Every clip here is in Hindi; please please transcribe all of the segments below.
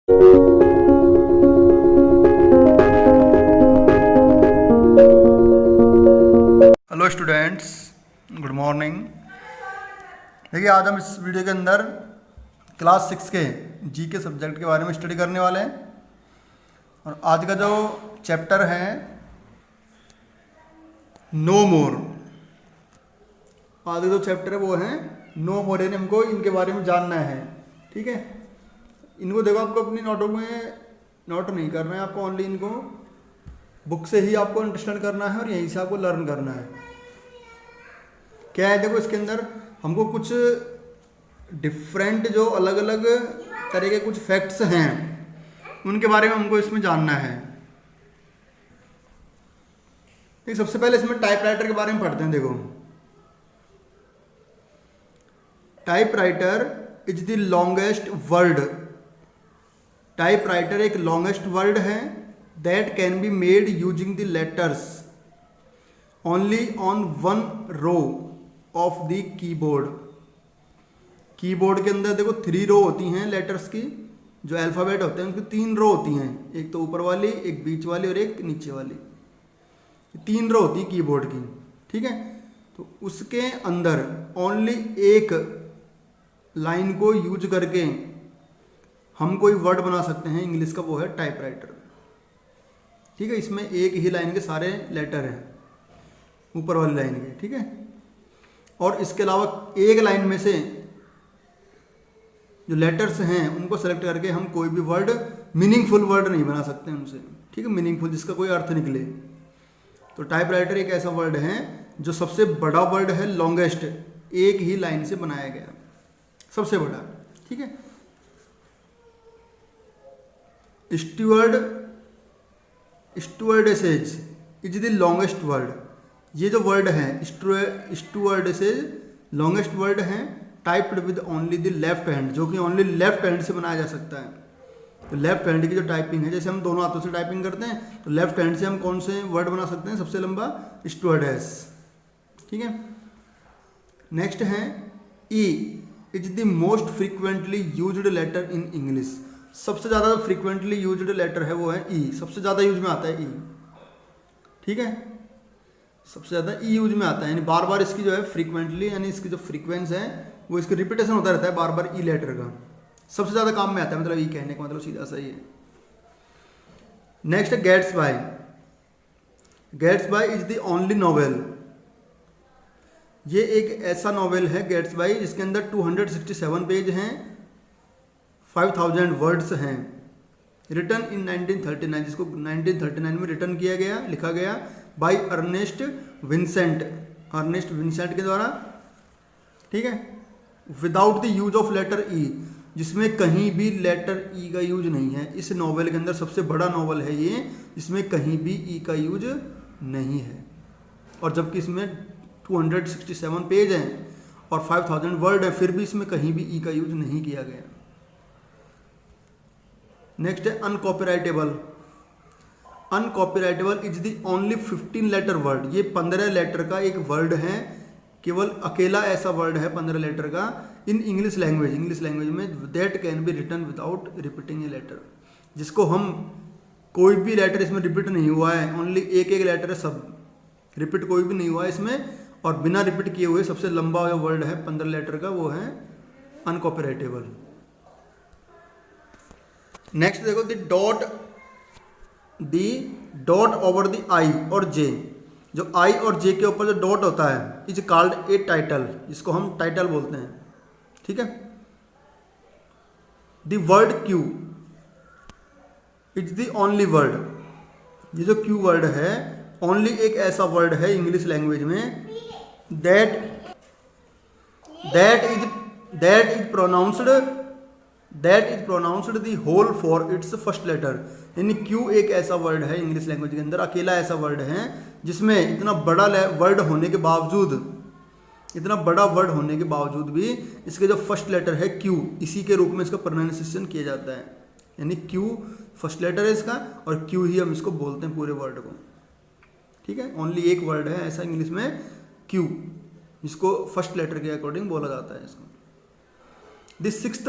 Hello students, good morning. देखिए, आज हम इस वीडियो के अंदर क्लास 6 के जी के सब्जेक्ट के बारे में स्टडी करने वाले हैं। और आज का जो चैप्टर है नो मोर, आज का जो चैप्टर है वो है नो मोर, यानी हमको इनके बारे में जानना है। ठीक है, इनको देखो, आपको अपनी नोटों में नोट नहीं करना है, आपको ओनली इनको बुक से ही आपको अंडरस्टैंड करना है और यहीं से आपको लर्न करना है। क्या है, देखो इसके अंदर हमको कुछ डिफरेंट जो अलग अलग तरह के कुछ फैक्ट्स हैं उनके बारे में हमको इसमें जानना है। ठीक, सबसे पहले इसमें टाइपराइटर के बारे में पढ़ते हैं। देखो, typewriter is the longest word. Typewriter एक लॉन्गेस्ट वर्ड है that can be made using the letters only on one row of the keyboard। Keyboard के अंदर देखो 3 रो होती हैं लेटर्स की, जो अल्फ़ाबेट होते हैं उनकी 3 रो होती हैं, एक तो ऊपर वाली, एक बीच वाली और एक नीचे वाली। 3 रो होती है कीबोर्ड की। ठीक है, तो उसके अंदर ओनली एक लाइन को यूज करके हम कोई वर्ड बना सकते हैं इंग्लिश का, वो है टाइपराइटर। ठीक है, इसमें एक ही लाइन के सारे लेटर हैं ऊपर वाली लाइन के। ठीक है, और इसके अलावा एक लाइन में से जो लेटर्स हैं उनको सेलेक्ट करके हम कोई भी वर्ड, मीनिंगफुल वर्ड नहीं बना सकते उनसे। ठीक है, मीनिंगफुल जिसका कोई अर्थ निकले। तो टाइपराइटर एक ऐसा वर्ड है जो सबसे बड़ा वर्ड है, लॉन्गेस्ट, एक ही लाइन से बनाया गया, सबसे बड़ा। ठीक है, स्टुअर्डेसेज इज द लॉन्गेस्ट वर्ड। ये जो वर्ड है स्टुअर्डेसेज लॉन्गेस्ट वर्ड है, typed with only the left hand, जो कि ओनली लेफ्ट हैंड से बनाया जा सकता है। तो लेफ्ट हैंड की जो टाइपिंग है, जैसे हम दोनों हाथों से टाइपिंग करते हैं, तो लेफ्ट हैंड से हम कौन से वर्ड बना सकते हैं? सबसे लंबा स्टुअर्डेस। ठीक है, नेक्स्ट है E is the most frequently used letter in English. सबसे ज़्यादा जो फ्रीक्वेंटली यूज्ड लेटर है वो है ई, सबसे ज़्यादा यूज में आता है ई। ठीक है, सबसे ज़्यादा ई यूज में आता है, यानी बार बार इसकी जो है फ्रीक्वेंटली, यानी इसकी जो फ्रीक्वेंस है वो इसका रिपीटेशन होता रहता है बार बार ई लेटर का, सबसे ज़्यादा काम में आता है। मतलब ई कहने का मतलब सीधा सही है। नेक्स्ट है गैट्सबाय। गैट्सबाय इज द ओनली नॉवेल। ये एक ऐसा नॉवेल है गैट्सबाय जिसके अंदर 267 पेज हैं, 5000 वर्ड्स हैं, रिटन इन 1939, जिसको 1939 में रिटन किया गया, लिखा गया बाय अर्नेस्ट विंसेंट के द्वारा। ठीक है, without the use of letter E, जिसमें कहीं भी लेटर ई का यूज नहीं है। इस नॉवेल के अंदर सबसे बड़ा नॉवेल है ये, जिसमें कहीं भी ई का यूज नहीं है। और जबकि इसमें 267 पेज हैं और 5000 वर्ड है, फिर भी इसमें कहीं भी ई का यूज नहीं किया गया। नेक्स्ट है uncopyrightable. Uncopyrightable is the only 15 letter word. ये 15 लेटर का एक वर्ड है, केवल अकेला ऐसा वर्ड है 15 लेटर का in English language. English language में that can be written without repeating a letter, जिसको हम कोई भी लेटर इसमें रिपीट नहीं हुआ है, ओनली एक लेटर है, सब रिपीट कोई भी नहीं हुआ है इसमें, और बिना रिपीट किए हुए सबसे लंबा जो वर्ड है 15 लेटर का वो है अनकॉपीराइटेबल। नेक्स्ट देखो, द डॉट ओवर द आई और जे। जो आई और जे के ऊपर जो डॉट होता है इज कॉल्ड ए टाइटल, जिसको हम टाइटल बोलते हैं। ठीक है, the word Q is the only word. ये जो क्यू वर्ड है ओनली एक ऐसा वर्ड है इंग्लिश लैंग्वेज में that is pronounced the whole for its first letter. यानी क्यू एक ऐसा वर्ड है इंग्लिश लैंग्वेज के अंदर, अकेला ऐसा वर्ड है जिसमें इतना बड़ा वर्ड होने के बावजूद भी इसके जो फर्स्ट लेटर है क्यू, इसी के रूप में इसका प्रोनाउंसिएशन किया जाता है। यानी क्यू फर्स्ट लेटर है इसका, और क्यू ही हम इसको बोलते हैं पूरे वर्ड को। ठीक है, ओनली एक वर्ड है ऐसा इंग्लिश में क्यू, जिसको फर्स्ट लेटर के अकॉर्डिंग बोला जाता है इसको। The sixth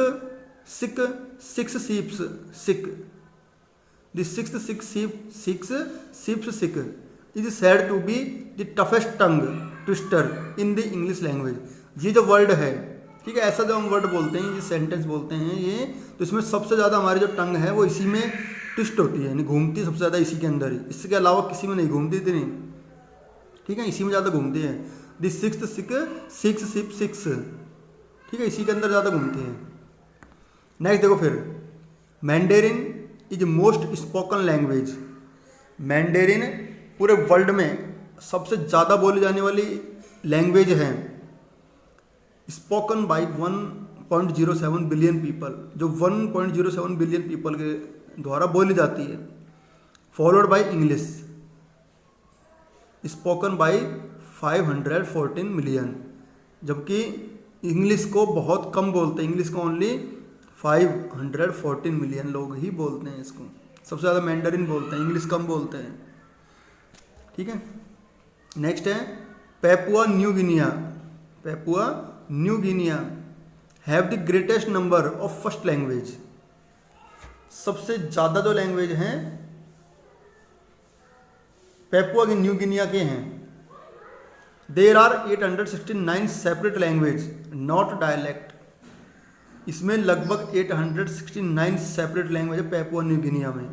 sick six sheep's sick, the sixth six sheep's sick is said to be the toughest tongue twister in the English language. ये जो वर्ड है, ठीक है, ऐसा जो हम वर्ड बोलते हैं, ये सेंटेंस बोलते हैं ये, तो इसमें सबसे ज़्यादा हमारी जो टंग है वो इसी में ट्विस्ट होती है, यानी घूमती सबसे ज़्यादा इसी के अंदर ही, इसके अलावा किसी में नहीं घूमती इतनी, ठीक है, इसी में ज़्यादा घूमती है। The sixth sick six sheep six, ठीक है, इसी के अंदर ज़्यादा घूमती है। नेक्स्ट देखो फिर, Mandarin is most spoken language. Mandarin पूरे वर्ल्ड में सबसे ज़्यादा बोली जाने वाली लैंग्वेज है, स्पोकन बाई 1.07 बिलियन पीपल, जो 1.07 बिलियन पीपल के द्वारा बोली जाती है। Followed by English spoken by 514 million, जबकि इंग्लिश को बहुत कम बोलते हैं, इंग्लिश को ओनली 514 मिलियन लोग ही बोलते हैं इसको। सबसे ज़्यादा मैंडरिन बोलते हैं, इंग्लिश कम बोलते हैं, ठीक है। नेक्स्ट है Papua New Guinea. Papua New Guinea have the greatest number of first language. सबसे ज़्यादा जो लैंग्वेज हैं पैपुआ की न्यू गिनिया के हैं। There are 869 separate language not dialect. इसमें लगभग 869 सेपरेट लैंग्वेज है पैपुआ न्यू गिनिया में,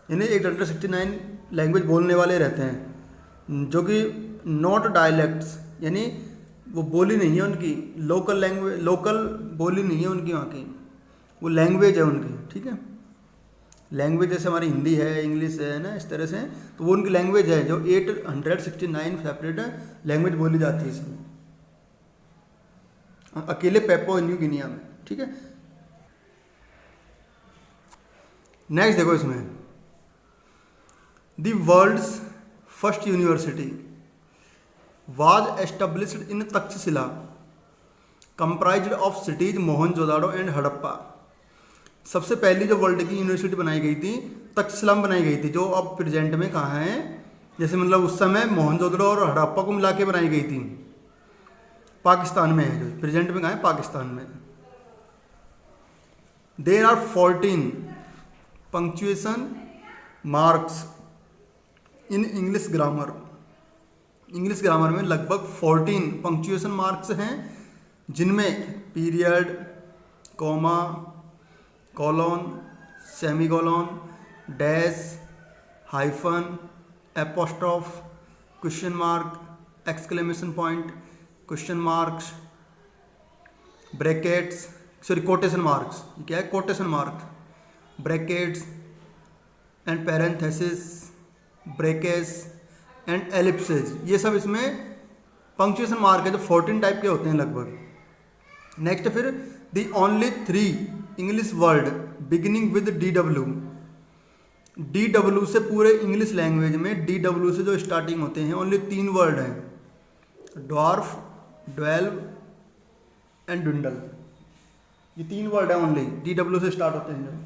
यानी 869 लैंग्वेज बोलने वाले रहते हैं, जो कि नॉट डायलैक्ट्स, यानी वो बोली नहीं है उनकी, लोकल लैंग्वेज, लोकल बोली नहीं है उनकी वहाँ की, वो लैंग्वेज है उनकी, ठीक है। लैंग्वेज जैसे हमारी हिंदी है, इंग्लिश है ना, इस तरह से, तो वो उनकी लैंग्वेज है जो 869 सेपरेट लैंग्वेज बोली जाती है इसमें, अकेले पैपुआ न्यू गिनिया में, ठीक है। नेक्स्ट देखो इसमें, the world's first university was established in Taxila, comprised of cities Mohenjodaro and Harappa. सबसे पहली जो वर्ल्ड की यूनिवर्सिटी बनाई गई थी तक्षशिला में बनाई गई थी, जो अब प्रेजेंट में कहाँ है, जैसे मतलब उस समय मोहनजोदड़ो और हड़प्पा को मिला के बनाई गई थी, पाकिस्तान में है, जो प्रेजेंट में कहाँ है, पाकिस्तान में। There are 14 punctuation marks in English grammar. English grammar में लगभग 14 पंक्चुएशन मार्क्स हैं, जिनमें period, comma, colon, semicolon, dash, hyphen, apostrophe, question mark, exclamation point, question marks, brackets, sorry quotation marks, क्या है quotation mark, brackets and parenthesis, braces and ellipses, ये सब इसमें पंक्चुएशन मार्क है, जो 14 टाइप के होते हैं लगभग। नेक्स्ट फिर the only 3 English word beginning with DW। DW से पूरे इंग्लिश लैंग्वेज में DW से जो स्टार्टिंग होते हैं ओनली 3 वर्ड हैं, ड्वार्फ, ड्वेल्व एंड डुंडल। ये 3 वर्ड है ओनली, DW से स्टार्ट होते हैं।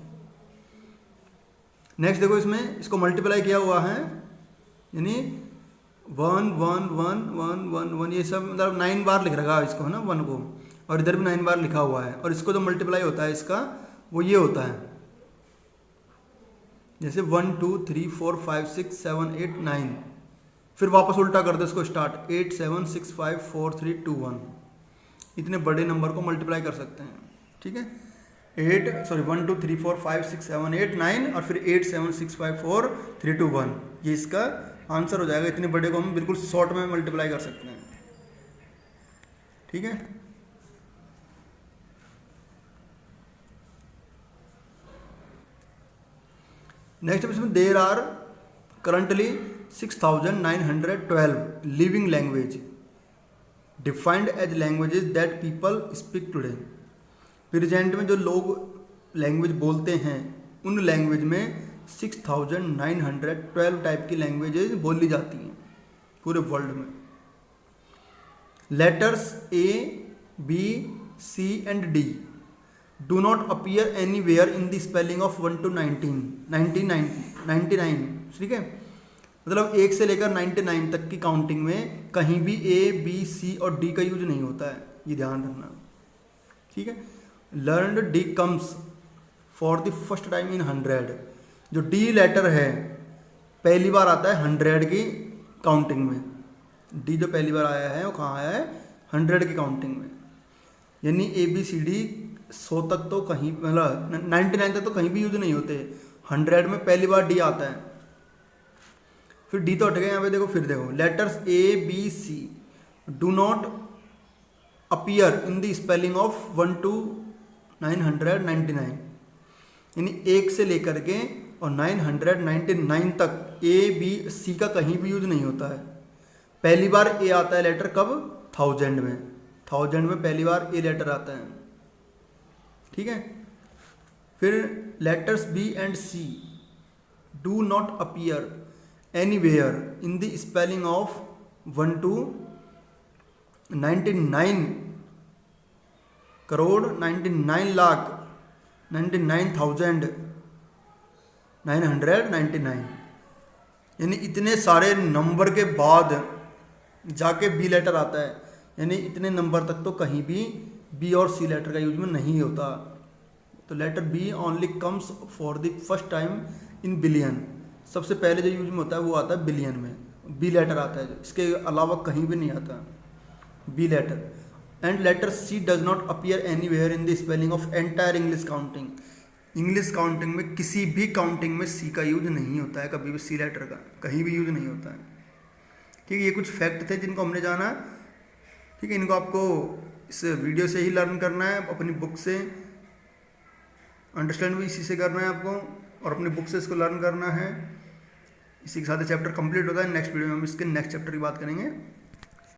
नेक्स्ट देखो इसमें, इसको मल्टीप्लाई किया हुआ है, यानी 1 1 1 1 1 1, ये सब मतलब 9 बार लिख रखा है इसको, है ना, 1 को, और इधर भी 9 बार लिखा हुआ है, और इसको जो मल्टीप्लाई होता है इसका वो ये होता है, जैसे 1 2 3 4 5 6 7 8 9, फिर वापस उल्टा कर दो इसको, स्टार्ट 8 7 6 5 4 3 2 1। इतने बड़े नंबर को मल्टीप्लाई कर सकते हैं, ठीक है। 1 2 3 4 5 6 7 8 9 और फिर 8 7 6 5 4 3 2 1, ये इसका आंसर हो जाएगा। इतने बड़े को हम बिल्कुल शॉर्ट में मल्टीप्लाई कर सकते हैं, ठीक है। नेक्स्ट इसमें there are currently 6,912 living language defined as languages that people speak today. Present में जो लोग लैंग्वेज बोलते हैं उन लैंग्वेज में 6,912 टाइप की लैंग्वेजेज बोली जाती हैं पूरे वर्ल्ड में। Letters A, B, C and D do not appear anywhere in the spelling of 1 to 99, ठीक है। मतलब 1 से लेकर 99 तक की काउंटिंग में कहीं भी A, B, C और D का यूज नहीं होता है, ये ध्यान रखना, ठीक है। Learned D comes for the first time इन 100। जो डी लेटर है पहली बार आता है 100 की काउंटिंग में। डी जो पहली बार आया है वो कहाँ आया है? 100 की काउंटिंग में। यानी ABCD 100 तक तो कहीं, मतलब 99 तक तो कहीं भी यूज नहीं होते, 100 में पहली बार डी आता है। फिर डी तो हट गए यहाँ पे, देखो फिर देखो letters ABC do not appear in the spelling of 1 to 999। यानी 1 से लेकर के और 999 तक ABC का कहीं भी यूज नहीं होता है। पहली बार ए आता है लेटर कब? 1000 में। 1000 में पहली बार ए लेटर आता है, ठीक है। फिर letters B and C do not appear anywhere in the spelling of 1 to 99 crore 99 lakh 99,999। यानी इतने सारे नंबर के बाद जाके बी लेटर आता है। यानी इतने नंबर तक तो कहीं भी बी और सी लेटर का यूज में नहीं होता। तो letter B only comes for the first time in billion. सबसे पहले जो यूज में होता है वो आता है बिलियन में, बी लेटर आता है, इसके अलावा कहीं भी नहीं आता B letter. And letter C does not appear anywhere in the spelling of entire English counting. English counting में किसी भी काउंटिंग में सी का यूज नहीं होता है, कभी भी सी लेटर का कहीं भी यूज नहीं होता है, ठीक है। ये कुछ फैक्ट थे जिनको हमने जाना, ठीक है। इनको आपको इस वीडियो से ही लर्न करना है, अपनी बुक से अंडरस्टैंड भी इसी से करना है आपको, और अपनी बुक से इसको लर्न करना है। इसी के साथ चैप्टर कंप्लीट होता है। नेक्स्ट वीडियो में हम इसके नेक्स्ट चैप्टर की बात करेंगे।